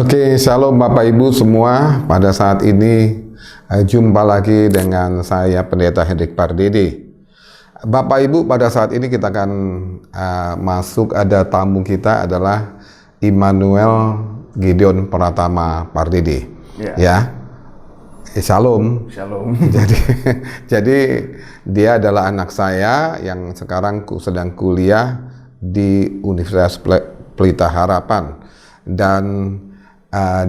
Oke, shalom Bapak Ibu semua. Pada saat ini jumpa lagi dengan saya Pendeta Hendrik Pardede. Bapak Ibu, pada saat ini kita akan masuk, ada tamu kita adalah Immanuel Gideon Pratama Pardede. Ya. Shalom. Shalom. Jadi dia adalah anak saya yang sekarang sedang kuliah di Universitas Pelita Harapan, dan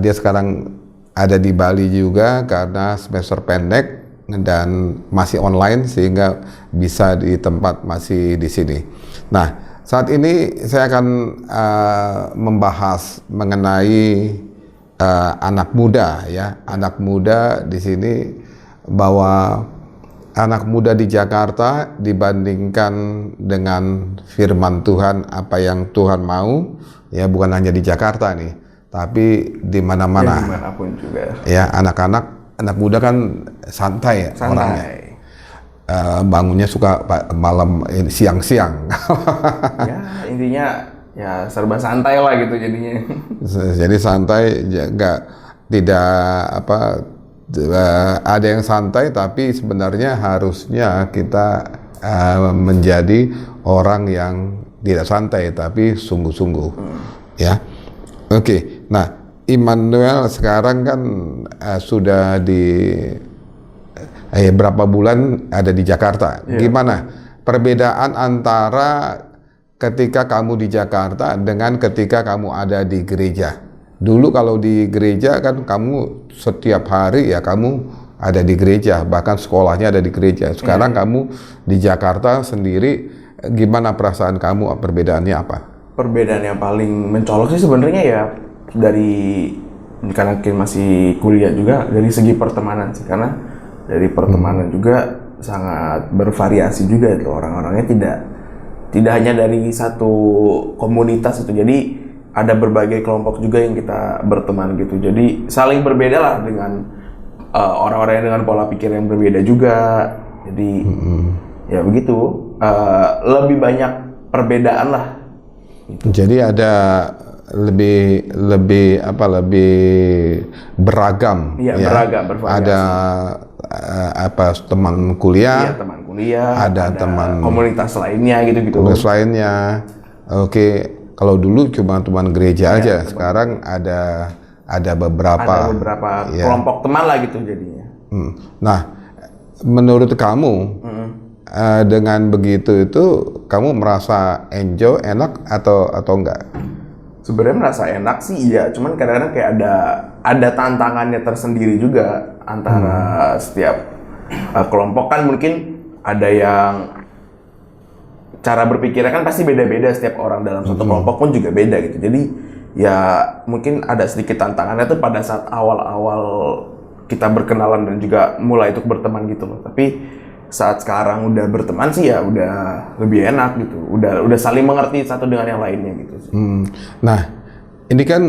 dia sekarang ada di Bali juga karena semester pendek dan masih online sehingga bisa di tempat masih di sini. Nah, saat ini saya akan membahas mengenai anak muda, ya, anak muda di sini, bahwa anak muda di Jakarta dibandingkan dengan firman Tuhan, apa yang Tuhan mau, ya, bukan hanya di Jakarta nih, tapi di mana-mana. Ya, dimanapun juga. Ya, anak muda kan santai. Orangnya. Bangunnya suka malam, siang-siang. Ya, intinya ya serba santai lah gitu jadinya. Jadi santai, tidak ada yang santai, tapi sebenarnya harusnya kita menjadi orang yang tidak santai tapi sungguh-sungguh. Ya. Oke. Nah, Immanuel sekarang kan sudah di berapa bulan ada di Jakarta. Gimana perbedaan antara ketika kamu di Jakarta dengan ketika kamu ada di gereja? Dulu kalau di gereja kan kamu setiap hari ya kamu ada di gereja, bahkan sekolahnya ada di gereja. Sekarang kamu di Jakarta sendiri, gimana perasaan kamu? Perbedaannya apa? Perbedaan yang paling mencolok sih sebenarnya ya dari, karena kita masih kuliah juga, dari segi pertemanan sih, karena dari pertemanan juga sangat bervariasi juga itu, orang-orangnya tidak hanya dari satu komunitas itu, jadi ada berbagai kelompok juga yang kita berteman gitu, jadi saling berbeda lah dengan orang-orang yang dengan pola pikir yang berbeda juga, jadi ya begitu, lebih banyak perbedaan lah gitu. Jadi ada lebih beragam. Iya, ya? beragam, bervariasi. Ada teman kuliah, Iya, teman kuliah, ada teman komunitas lainnya gitu-gitu. Komunitas lainnya. Oke, kalau dulu cuma teman gereja aja, sekarang ada beberapa. Ada beberapa kelompok teman lah gitu jadinya. Nah, menurut kamu dengan begitu itu kamu merasa enjoy, enak atau enggak? Sebenarnya merasa enak sih iya, cuman kadang-kadang kayak ada tantangannya tersendiri juga antara setiap kelompok, kan mungkin ada yang cara berpikirnya kan pasti beda-beda, setiap orang dalam satu kelompok pun juga beda gitu. Jadi ya mungkin ada sedikit tantangannya tuh pada saat awal-awal kita berkenalan dan juga mulai untuk berteman gitu loh. Tapi saat sekarang udah berteman sih ya udah lebih enak gitu, udah saling mengerti satu dengan yang lainnya gitu sih. Nah, ini kan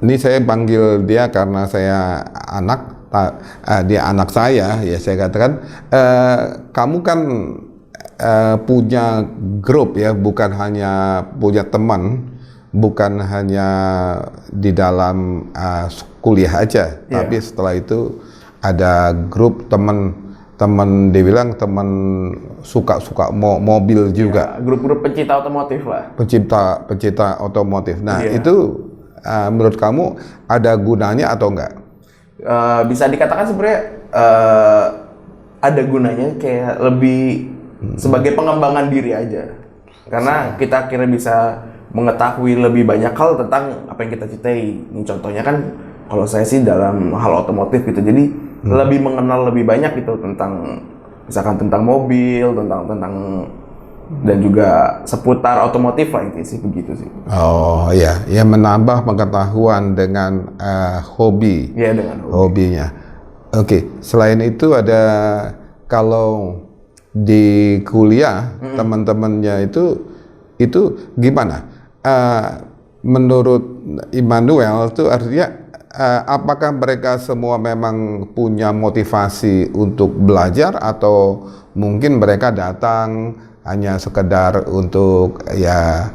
ini saya panggil dia karena saya dia anak saya, ya saya katakan kamu kan punya grup ya, bukan hanya punya teman, bukan hanya di dalam kuliah aja, tapi setelah itu ada grup teman dia bilang teman suka mobil juga. Ya, grup-grup pencinta otomotif lah. Pencinta otomotif. Nah, itu menurut kamu ada gunanya atau enggak? Bisa dikatakan sebenarnya ada gunanya, kayak lebih sebagai pengembangan diri aja. Karena kita akhirnya bisa mengetahui lebih banyak hal tentang apa yang kita cintai. Ini contohnya kan kalau saya sih dalam hal otomotif gitu. Jadi lebih mengenal lebih banyak gitu tentang, misalkan tentang mobil, tentang dan juga seputar otomotif lah, itu sih begitu sih. Oh iya, ya menambah pengetahuan dengan hobi. Iya, dengan hobinya. Oke, selain itu ada, kalau di kuliah teman-temannya itu gimana? Menurut Immanuel itu artinya apakah mereka semua memang punya motivasi untuk belajar, atau mungkin mereka datang hanya sekedar untuk ya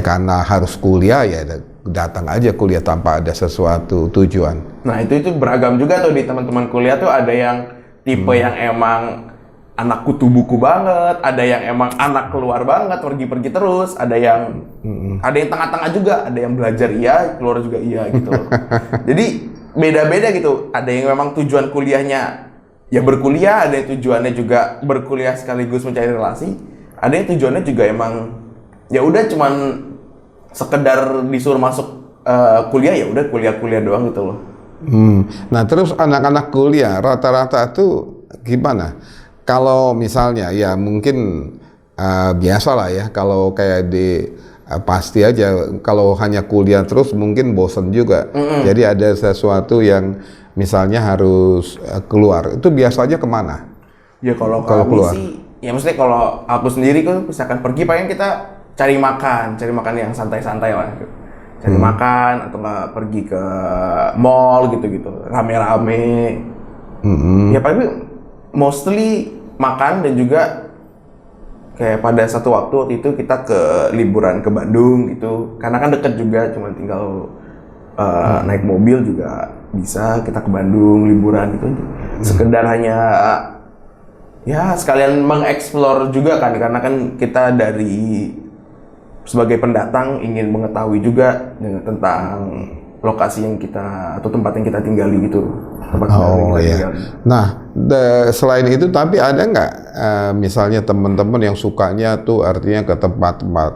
karena harus kuliah, ya datang aja kuliah tanpa ada sesuatu tujuan. Nah itu beragam juga tuh di teman-teman kuliah tuh, ada yang tipe yang emang anak kutu buku banget, ada yang emang anak keluar banget, pergi-pergi terus, ada yang tengah-tengah juga, ada yang belajar iya, keluar juga iya gitu loh. Jadi beda-beda gitu, ada yang memang tujuan kuliahnya ya berkuliah, ada yang tujuannya juga berkuliah sekaligus mencari relasi, ada yang tujuannya juga emang ya udah cuman sekedar disuruh masuk kuliah, ya udah kuliah doang gitu loh. Nah terus anak-anak kuliah rata-rata tuh gimana? Kalau misalnya ya mungkin biasa lah ya, kalau kayak di pasti aja kalau hanya kuliah terus mungkin bosen juga. Jadi ada sesuatu yang misalnya harus keluar, itu biasanya kemana? Ya kalau kami keluar sih, ya maksudnya kalau aku sendiri kan misalkan pergi pengen kita cari makan yang santai-santai lah. Cari makan atau nggak pergi ke mall gitu-gitu, rame-rame. Ya paling mostly makan, dan juga kayak pada satu waktu itu kita ke liburan ke Bandung gitu, karena kan deket juga, cuma tinggal naik mobil juga bisa, kita ke Bandung liburan gitu. Sekedar hanya ya sekalian mengeksplor juga kan, karena kan kita dari sebagai pendatang ingin mengetahui juga tentang lokasi yang kita atau tempat yang kita tinggali gitu. Iya. Nah, selain itu tapi ada nggak misalnya teman-teman yang sukanya tuh artinya ke tempat-tempat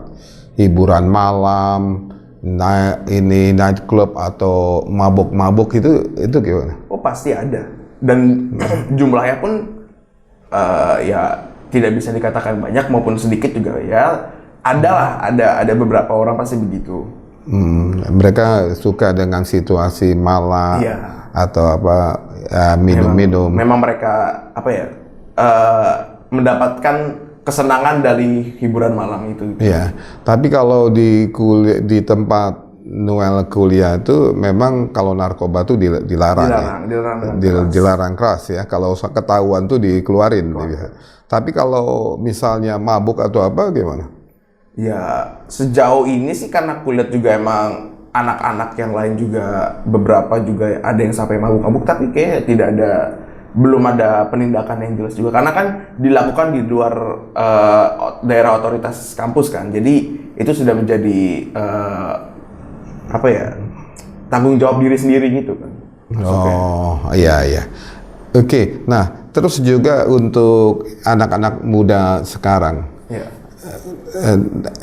hiburan malam, night club atau mabuk-mabuk itu gimana? Oh pasti ada, dan jumlahnya pun ya tidak bisa dikatakan banyak maupun sedikit juga ya. Ada beberapa orang pasti begitu. Mereka suka dengan situasi malam atau apa minum-minum. Memang mereka apa ya mendapatkan kesenangan dari hiburan malam itu. Iya. Tapi kalau di tempat Noel kuliah itu memang kalau narkoba tuh dilarang. Dilarang keras ya. Kalau ketahuan tuh dikeluarin. Tapi kalau misalnya mabuk atau apa gimana? Ya sejauh ini sih karena aku lihat juga emang anak-anak yang lain juga beberapa juga ada yang sampai mabuk-mabuk, tapi kayak belum ada penindakan yang jelas juga, karena kan dilakukan di luar daerah otoritas kampus kan, jadi itu sudah menjadi apa ya, tanggung jawab diri sendiri gitu kan. Iya. Oke. Nah terus juga untuk anak-anak muda sekarang.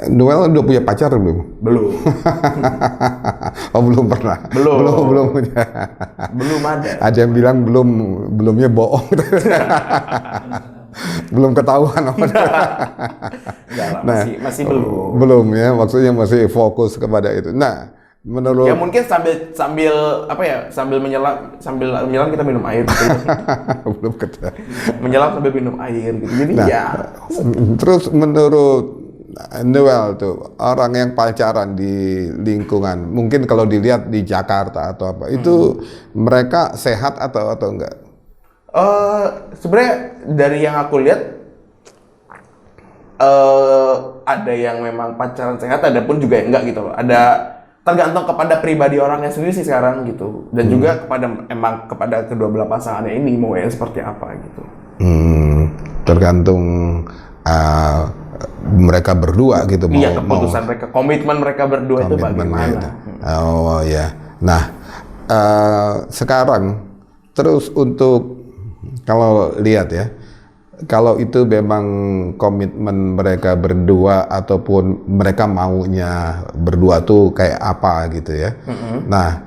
Noel udah punya pacar belum? Belum. Oh belum pernah. Belum punya. Belum ada. Ada yang bilang belumnya bohong. Belum ketahuan. Masih belum. Belum ya, maksudnya masih fokus kepada itu. Nah, menurut ya mungkin sambil apa ya, sambil menyelam kita minum air gitu. Belum ketahuan. Menyelam sambil minum air gitu. Jadi terus menurut Noel tuh orang yang pacaran di lingkungan, mungkin kalau dilihat di Jakarta atau apa, itu mereka sehat atau enggak? Sebenarnya dari yang aku lihat ada yang memang pacaran sehat, ada pun juga yang enggak gitu loh. Ada tergantung kepada pribadi orangnya sendiri sih sekarang gitu, dan juga kepada kedua belah pasangannya ini mau yang seperti apa gitu. Tergantung mereka berdua gitu. Iya, keputusan mereka, komitmen mereka berdua itu bagaimana. Oh ya. Nah sekarang terus untuk kalau lihat ya, kalau itu memang komitmen mereka berdua ataupun mereka maunya berdua tuh kayak apa gitu ya. Nah,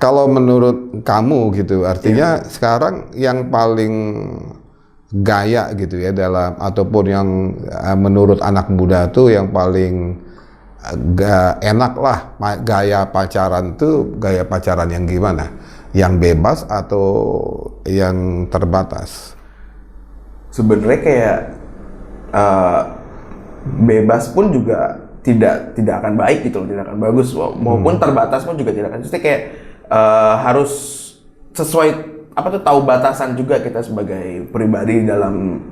kalau menurut kamu gitu, artinya sekarang yang paling gaya gitu ya dalam, ataupun yang menurut anak muda tuh yang paling enak lah gaya pacaran tuh, gaya pacaran yang gimana? Yang bebas atau yang terbatas? Sebenarnya kayak bebas pun juga tidak akan baik gitu loh, tidak akan bagus, maupun terbatas pun juga tidak akan. Jadi kayak harus sesuai tahu batasan juga kita sebagai pribadi dalam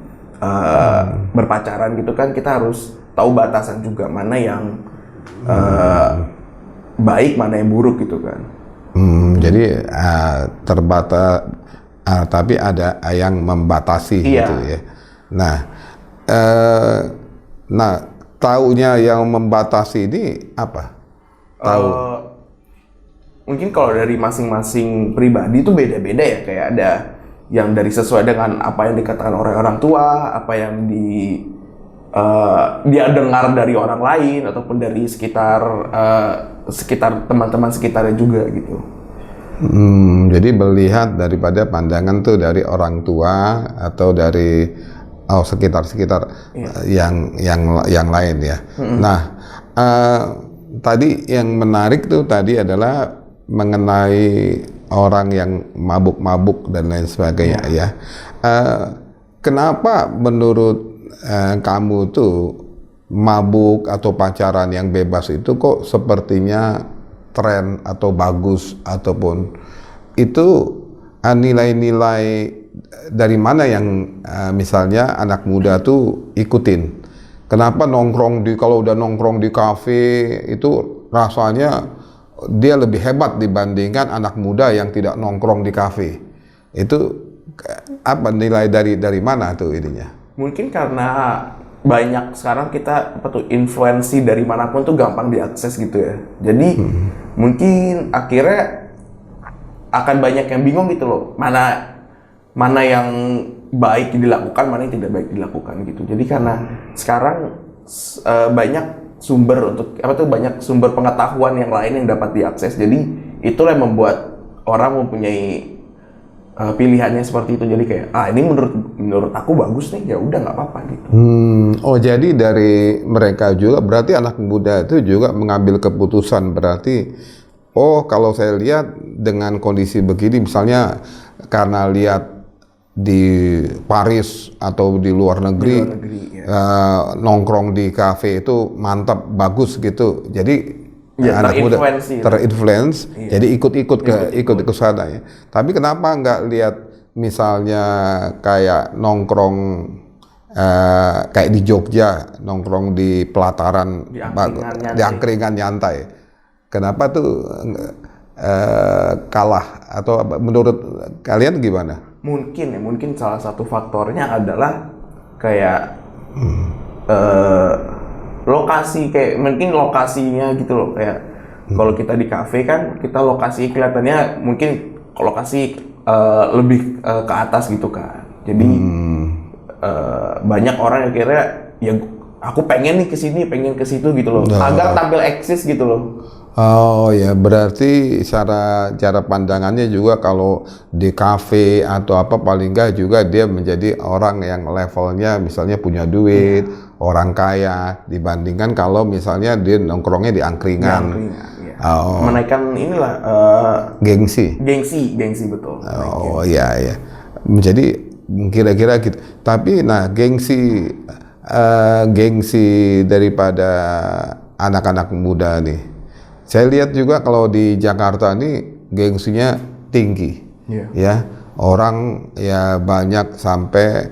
berpacaran gitu kan, kita harus tahu batasan juga mana yang baik, mana yang buruk gitu kan. Jadi terbatas, tapi ada yang membatasi Iya. gitu ya. Nah, taunya yang membatasi ini apa? Tahu? Mungkin kalau dari masing-masing pribadi itu beda-beda ya, kayak ada yang dari sesuai dengan apa yang dikatakan oleh orang tua, apa yang dia dengar dari orang lain ataupun dari sekitar teman-teman sekitarnya juga gitu. Jadi melihat daripada pandangan tuh dari orang tua atau dari sekitar-sekitar yang lain ya. Nah, tadi yang menarik tuh tadi adalah mengenai orang yang mabuk-mabuk dan lain sebagainya ya. Kenapa menurut kamu tuh mabuk atau pacaran yang bebas itu kok sepertinya tren atau bagus, ataupun itu nilai-nilai dari mana yang misalnya anak muda tuh ikutin? Kenapa kalau udah nongkrong di kafe itu rasanya dia lebih hebat dibandingkan anak muda yang tidak nongkrong di kafe? Itu apa nilai dari mana tuh ininya? Mungkin karena banyak sekarang kita influensi dari manapun tuh gampang diakses gitu ya. Jadi mungkin akhirnya akan banyak yang bingung gitu loh. Mana yang baik dilakukan, mana yang tidak baik dilakukan gitu. Jadi karena sekarang banyak banyak sumber pengetahuan yang lain yang dapat diakses. Jadi itulah yang membuat orang mempunyai pilihannya seperti itu. Jadi kayak ini menurut aku bagus nih, ya udah nggak apa-apa gitu. Jadi dari mereka juga berarti anak muda itu juga mengambil keputusan, berarti kalau saya lihat dengan kondisi begini, misalnya karena lihat di Paris atau di luar negeri, nongkrong di kafe itu mantap, bagus gitu. Jadi anak muda terinfluence, jadi ikut ke sana ya. Tapi kenapa nggak lihat misalnya kayak nongkrong kayak di Jogja, nongkrong di pelataran, di angkringan nyantai. Kenapa tuh kalah? Atau menurut kalian gimana? Mungkin salah satu faktornya adalah kayak lokasi, kayak mungkin lokasinya gitu loh, kayak kalau kita di kafe kan kita lokasi kelihatannya mungkin lokasi lebih ke atas gitu kan. Jadi banyak orang yang kira ya aku pengen nih kesini, pengen ke situ gitu loh, agar tampil eksis gitu loh. Oh ya, berarti cara pandangannya juga kalau di kafe atau apa paling enggak juga dia menjadi orang yang levelnya misalnya punya duit, orang kaya, dibandingkan kalau misalnya dia nongkrongnya di angkringan. Menaikkan inilah gengsi betul. Oh iya. Menjadi kira-kira gitu. Tapi gengsi daripada anak-anak muda nih. Saya lihat juga kalau di Jakarta ini gengsinya tinggi, ya, orang ya banyak sampai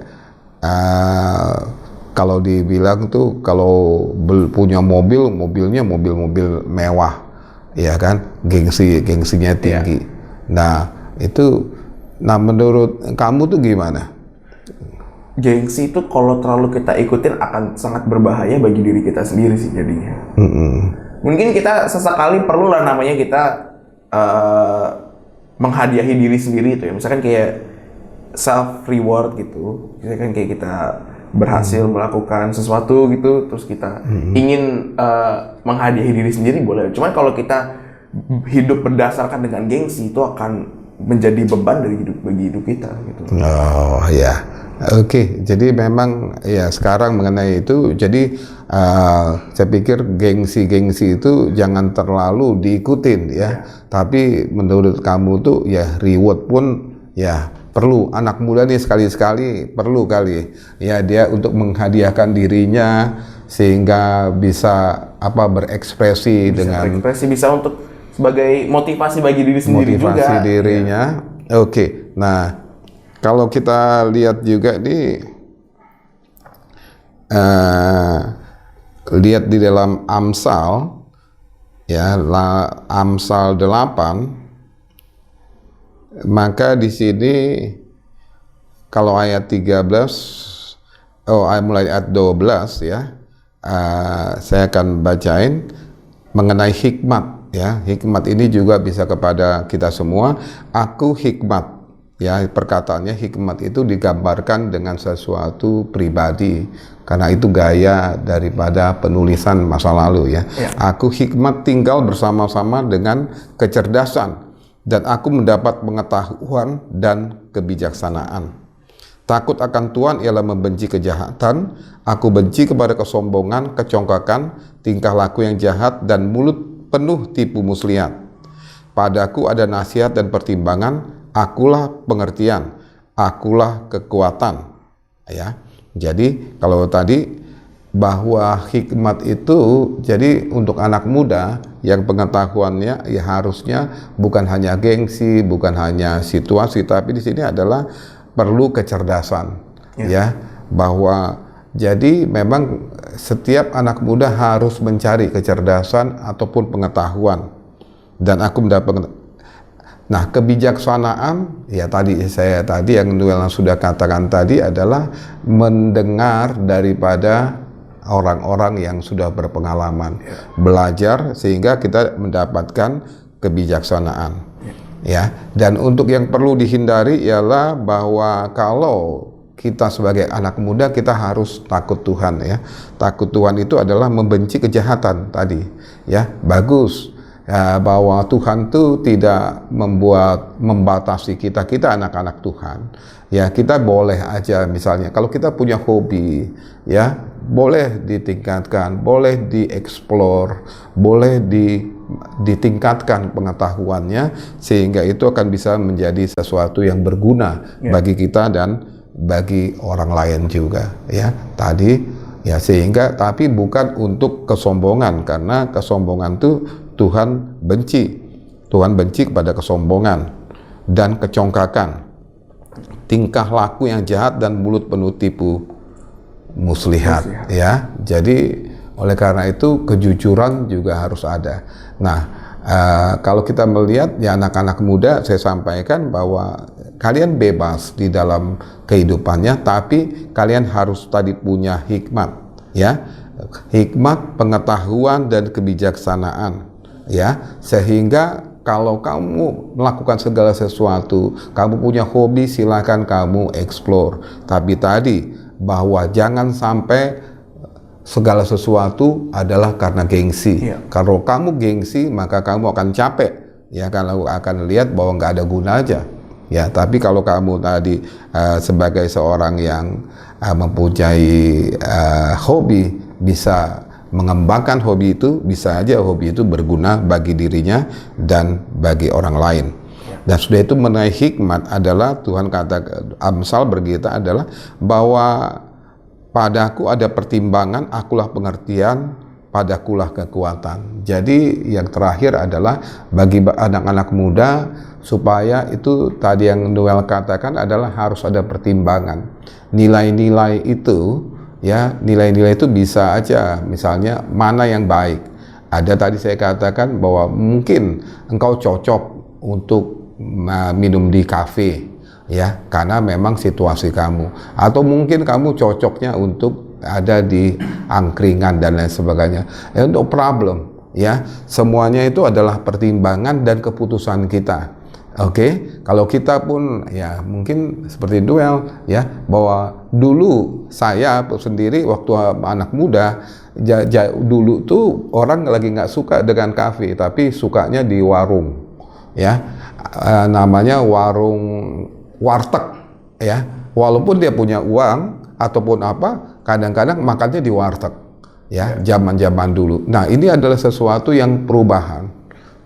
kalau dibilang tuh kalau punya mobilnya mobil mewah, ya kan, gengsinya tinggi. Nah itu, menurut kamu tuh gimana? Gengsi itu kalau terlalu kita ikutin akan sangat berbahaya bagi diri kita sendiri sih jadinya. Mungkin kita sesekali perlulah namanya kita menghadiahi diri sendiri itu ya. Misalkan kayak self reward gitu. Misalkan kayak kita berhasil melakukan sesuatu gitu, terus kita ingin menghadiahi diri sendiri boleh. Cuman kalau kita hidup berdasarkan dengan gengsi itu akan menjadi beban bagi hidup kita gitu. Oh ya. Oke, jadi memang ya sekarang mengenai itu, jadi saya pikir gengsi itu jangan terlalu diikutin ya. Tapi menurut kamu tuh ya reward pun ya perlu. Anak muda nih sekali-sekali perlu kali ya dia untuk menghadiahkan dirinya sehingga bisa berekspresi bisa untuk sebagai motivasi bagi diri sendiri juga. Motivasi dirinya. Oke. Nah, kalau kita lihat juga nih, lihat di dalam Amsal ya, Amsal 8, maka di sini kalau ayat 13, mulai ayat 12 ya, saya akan bacain mengenai hikmat ya. Hikmat ini juga bisa kepada kita semua. Aku hikmat ya, perkataannya hikmat itu digambarkan dengan sesuatu pribadi karena itu gaya daripada penulisan masa lalu ya. Aku hikmat tinggal bersama-sama dengan kecerdasan dan aku mendapat pengetahuan dan kebijaksanaan. Takut akan Tuhan ialah membenci kejahatan. Aku benci kepada kesombongan, kecongkakan, tingkah laku yang jahat, dan mulut penuh tipu muslihat. Padaku ada nasihat dan pertimbangan, akulah pengertian, akulah kekuatan. Ya, jadi kalau tadi bahwa hikmat itu jadi untuk anak muda yang pengetahuannya ya harusnya bukan hanya gengsi, bukan hanya situasi, tapi di sini adalah perlu kecerdasan ya, bahwa jadi memang setiap anak muda harus mencari kecerdasan ataupun pengetahuan. Dan aku mendapat, nah kebijaksanaan ya tadi yang Noel sudah katakan tadi adalah mendengar daripada orang-orang yang sudah berpengalaman, belajar sehingga kita mendapatkan kebijaksanaan. Ya, dan untuk yang perlu dihindari ialah bahwa kalau kita sebagai anak muda kita harus takut Tuhan ya. Takut Tuhan itu adalah membenci kejahatan tadi ya. Bagus ya, bahwa Tuhan itu tidak membatasi kita anak-anak Tuhan. Ya, kita boleh aja misalnya kalau kita punya hobi ya, boleh ditingkatkan, boleh dieksplor, boleh ditingkatkan pengetahuannya sehingga itu akan bisa menjadi sesuatu yang berguna bagi kita dan bagi orang lain juga ya. Tadi ya, sehingga tapi bukan untuk kesombongan, karena kesombongan itu Tuhan benci. Tuhan benci kepada kesombongan dan kecongkakan, tingkah laku yang jahat, dan mulut penuh tipu muslihat ya. Jadi oleh karena itu kejujuran juga harus ada. Nah, kalau kita melihat ya anak-anak muda, saya sampaikan bahwa kalian bebas di dalam kehidupannya, tapi kalian harus tadi punya hikmat ya. Hikmat, pengetahuan, dan kebijaksanaan ya, sehingga kalau kamu melakukan segala sesuatu, kamu punya hobi, silakan kamu explore. Tapi tadi bahwa jangan sampai segala sesuatu adalah karena gengsi. Kalau kamu gengsi, maka kamu akan capek. Ya, kalau akan lihat bahwa nggak ada guna aja. Ya, tapi kalau kamu tadi sebagai seorang yang mempunyai hobi, bisa mengembangkan hobi itu, bisa aja hobi itu berguna bagi dirinya dan bagi orang lain. Dan sudah itu mengenai hikmat adalah Tuhan kata, Amsal berkata adalah bahwa padaku ada pertimbangan, akulah pengertian, padakulah kekuatan. Jadi yang terakhir adalah bagi anak-anak muda supaya itu tadi yang Noel katakan adalah harus ada pertimbangan. Nilai-nilai itu ya, nilai-nilai itu bisa aja misalnya mana yang baik. Ada tadi saya katakan bahwa mungkin engkau cocok untuk minum di kafe ya, karena memang situasi kamu, atau mungkin kamu cocoknya untuk ada di angkringan dan lain sebagainya. No problem ya, semuanya itu adalah pertimbangan dan keputusan kita. Oke, kalau kita pun ya mungkin seperti Noel ya, bahwa dulu saya sendiri waktu anak muda dulu tuh orang lagi nggak suka dengan kafe, tapi sukanya di warung ya, namanya warteg ya. Walaupun dia punya uang ataupun apa, kadang-kadang makannya di warteg ya, zaman-zaman dulu. Nah, ini adalah sesuatu yang perubahan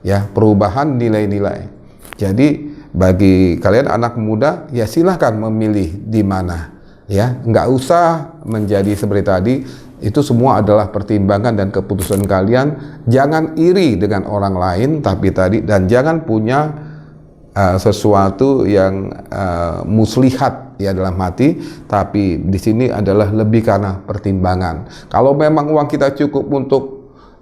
ya, perubahan nilai-nilai. Jadi bagi kalian anak muda ya silahkan memilih di mana ya, nggak usah menjadi seperti tadi. Itu semua adalah pertimbangan dan keputusan kalian. Jangan iri dengan orang lain, tapi tadi, dan jangan punya sesuatu yang muslihat ya dalam hati, tapi di sini adalah lebih karena pertimbangan. Kalau memang uang kita cukup untuk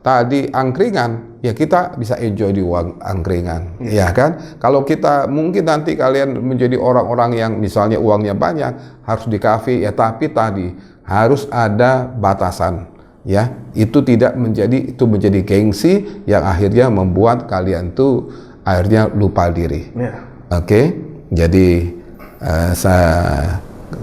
tadi angkringan, ya kita bisa enjoy di uang angkringan, ya kan? Kalau kita mungkin nanti kalian menjadi orang-orang yang misalnya uangnya banyak, harus di kafe, ya tapi tadi harus ada batasan, ya. Itu menjadi gengsi yang akhirnya membuat kalian tuh akhirnya lupa diri. Oke? Jadi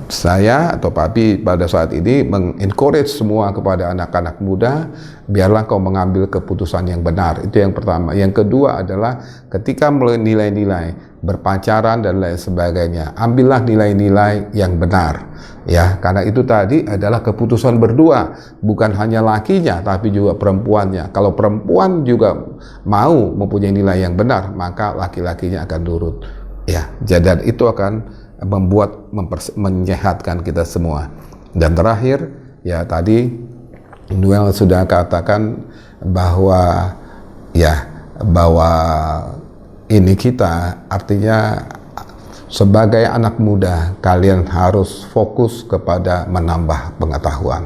saya atau Papi pada saat ini mengencourage semua kepada anak-anak muda, biarlah kau mengambil keputusan yang benar. Itu yang pertama. Yang kedua adalah ketika nilai-nilai berpacaran dan lain sebagainya, ambillah nilai-nilai yang benar, ya, karena itu tadi adalah keputusan berdua, bukan hanya lakinya tapi juga perempuannya. Kalau perempuan juga mau mempunyai nilai yang benar, maka laki-lakinya akan nurut, ya. Dan itu akan menyehatkan kita semua. Dan terakhir, ya tadi Noel sudah katakan bahwa ini kita, artinya sebagai anak muda kalian harus fokus kepada menambah pengetahuan.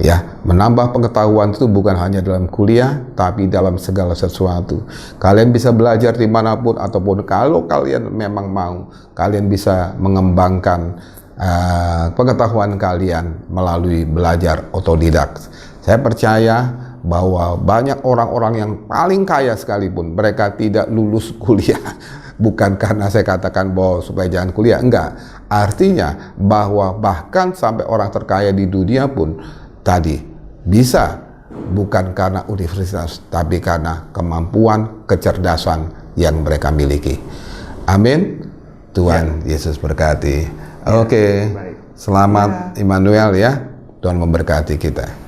Ya, menambah pengetahuan itu bukan hanya dalam kuliah, tapi dalam segala sesuatu. Kalian bisa belajar dimanapun, ataupun kalau kalian memang mau, kalian bisa mengembangkan pengetahuan kalian melalui belajar otodidak. Saya percaya bahwa banyak orang-orang yang paling kaya sekalipun, mereka tidak lulus kuliah. Bukan karena saya katakan bahwa supaya jangan kuliah, enggak. Artinya bahwa bahkan sampai orang terkaya di dunia pun tadi bisa bukan karena universitas, tapi karena kemampuan, kecerdasan yang mereka miliki. Amin. Tuhan Yesus berkati. Oke. Selamat Immanuel, ya. Tuhan memberkati kita.